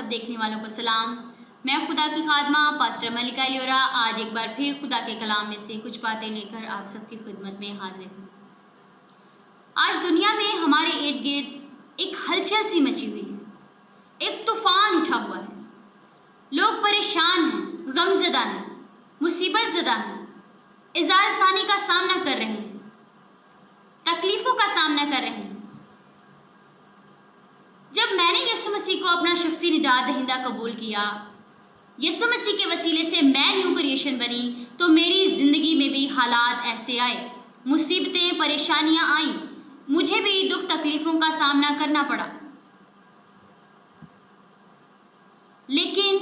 سب دیکھنے والوں کو سلام۔ میں خدا کی خادمہ پاسٹر ملکہ لیورا آج ایک بار پھر خدا کے کلام میں سے کچھ باتیں لے کر آپ سب کی خدمت میں حاضر ہوں۔ آج دنیا میں ہمارے ارد گرد ایک ہلچل سی مچی ہوئی ہے، ایک طوفان اٹھا ہوا ہے۔ لوگ پریشان ہیں، غم زدہ ہیں، مصیبت زدہ ہیں، اظہار ثانی کا سامنا کر رہے ہیں، تکلیفوں کا سامنا کر رہے ہیں۔ جب میں نے یسوع مسیح کو اپنا شخصی نجات دہندہ قبول کیا، یسوع مسیح کے وسیلے سے میں نیو کریشن بنی، تو میری زندگی میں بھی حالات ایسے آئے، مصیبتیں، پریشانیاں آئیں، مجھے بھی دکھ تکلیفوں کا سامنا کرنا پڑا۔ لیکن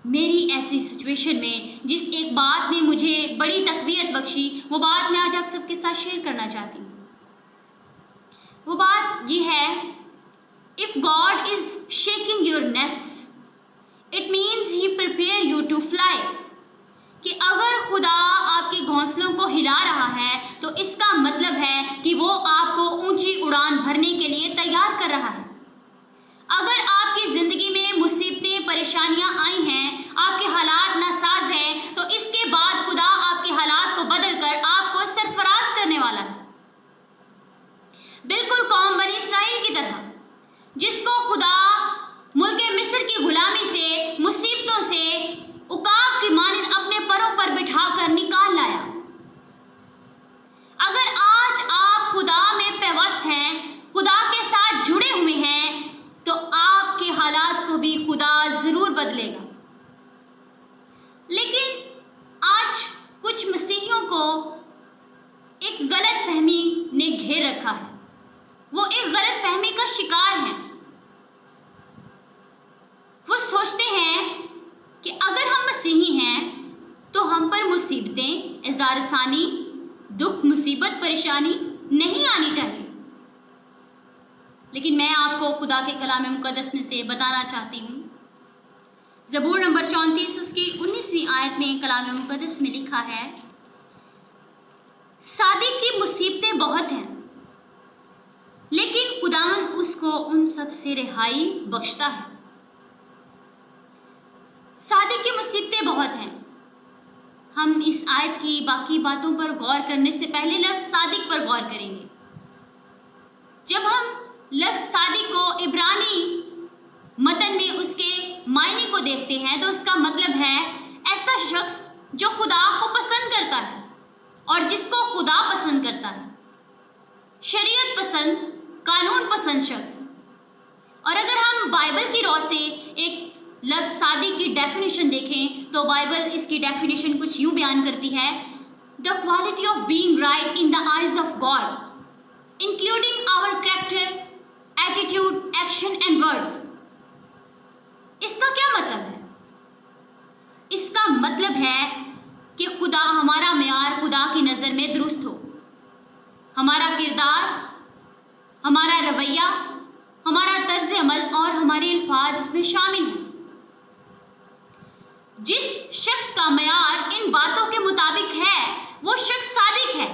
میری ایسی سچویشن میں جس ایک بات نے مجھے بڑی تقویت بخشی، وہ بات میں آج آپ سب کے ساتھ شیئر کرنا چاہتی ہوں۔ وہ بات یہ ہے، if God is shaking your nests, it means he prepare you to fly. کہ اگر خدا آپ کے گھونسلوں کو ہلا رہا ہے تو اس کا مطلب ہے کہ وہ آپ کو اونچی اڑان بھرنے کے لیے تیار کر رہا ہے۔ اگر آپ کی زندگی میں مصیبتیں، پریشانیاں آئی ہیں، آپ کے حالات ناساز ہیں، تو اس کے بعد خدا آپ کے حالات کو بدل کر آپ کو سرفراز کرنے والا ہے، بالکل قوم بنی اسرائیل کی طرح، جس کو خدا ملک مصر کی غلامی سے، مصیبتوں سے عقاب کی مانند اپنے پروں پر بٹھا کر نکال لایا۔ اگر آج آپ خدا میں پیوست ہیں، خدا کے ساتھ جڑے ہوئے ہیں، تو آپ کے حالات کو بھی خدا ضرور بدلے گا۔ لیکن آج کچھ مسیحیوں کو ایک غلط فہمی نے گھیر رکھا ہے، وہ ایک غلط فہمی کا شکار ہیں۔ وہ سوچتے ہیں کہ اگر ہم مسیحی ہیں تو ہم پر مصیبتیں، اظہار ثانی، دکھ، مصیبت، پریشانی نہیں آنی چاہیے۔ لیکن میں آپ کو خدا کے کلام مقدس میں سے بتانا چاہتی ہوں، زبور نمبر 34 اس کی 19ویں آیت میں کلام مقدس میں لکھا ہے، صادق کی مصیبتیں بہت ہیں، لیکن خداوند اس کو ان سب سے رہائی بخشتا ہے۔ صادق کی مصیبتیں بہت ہیں۔ ہم اس آیت کی باقی باتوں پر غور کرنے سے پہلے لفظ صادق پر غور کریں گے۔ جب ہم لفظ صادق کو عبرانی متن میں اس کے معنی کو دیکھتے ہیں تو اس کا مطلب ہے ایسا شخص جو خدا کو پسند کرتا ہے اور جس کو خدا پسند کرتا ہے، شریعت پسند، قانون پسند شخص۔ اور اگر ہم بائبل کی رو سے ایک لفظ صادق کی ڈیفینیشن دیکھیں تو بائبل اس کی ڈیفینیشن کچھ یوں بیان کرتی ہے، the quality of being right in the eyes of God, including our character, attitude, action and words۔ اس کا کیا مطلب ہے؟ اس کا مطلب ہے کہ خدا، ہمارا معیار خدا کی نظر میں درست ہو، ہمارا کردار، ہمارا رویہ، ہمارا طرز عمل اور ہمارے الفاظ اس میں شامل ہیں۔ جس شخص کا معیار ان باتوں کے مطابق ہے وہ شخص صادق ہے،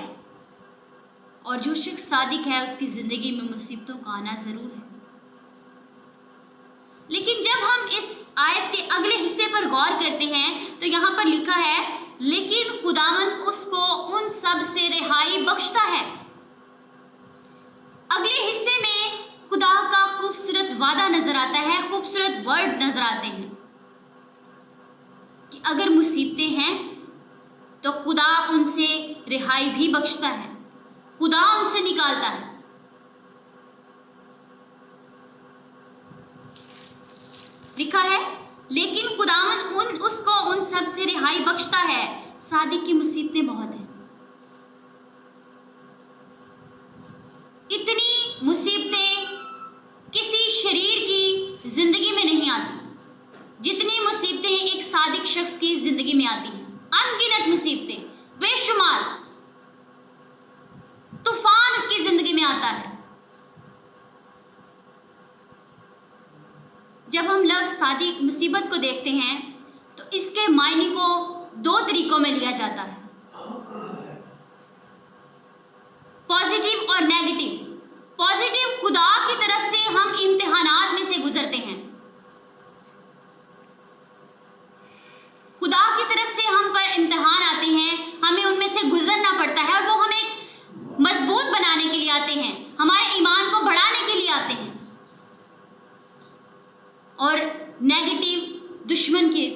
اور جو شخص صادق ہے اس کی زندگی میں مصیبتوں کا آنا ضرور ہے۔ لیکن جب ہم اس آیت کے اگلے حصے پر غور کرتے ہیں تو یہاں پر لکھا ہے، لیکن خداوند اس کو ان سب سے رہائی بخشتا ہے۔ اگلے حصے میں خدا کا خوبصورت وعدہ نظر آتا ہے، خوبصورت ورڈ نظر آتے ہیں کہ اگر مصیبتیں ہیں تو خدا ان سے رہائی بھی بخشتا ہے، خدا ان سے نکالتا ہے۔ لکھا ہے، لیکن خداوند اس کو ان سب سے رہائی بخشتا ہے۔ صادق کی مصیبتیں بہت ہیں۔ اتنی مصیبتیں کسی شریر کی زندگی میں نہیں آتی جتنی مصیبتیں ایک صادق شخص کی زندگی میں آتی ہیں۔ ان گنت مصیبتیں، بے شمار طوفان اس کی زندگی میں آتا ہے۔ جب ہم لفظ صادق مصیبت کو دیکھتے ہیں تو اس کے معنی کو دو طریقوں میں لیا جاتا ہے، پازیٹیو اور نیگیٹو۔ پازیٹیو، خدا کی طرف سے ہم امتحانات میں سے گزرتے ہیں،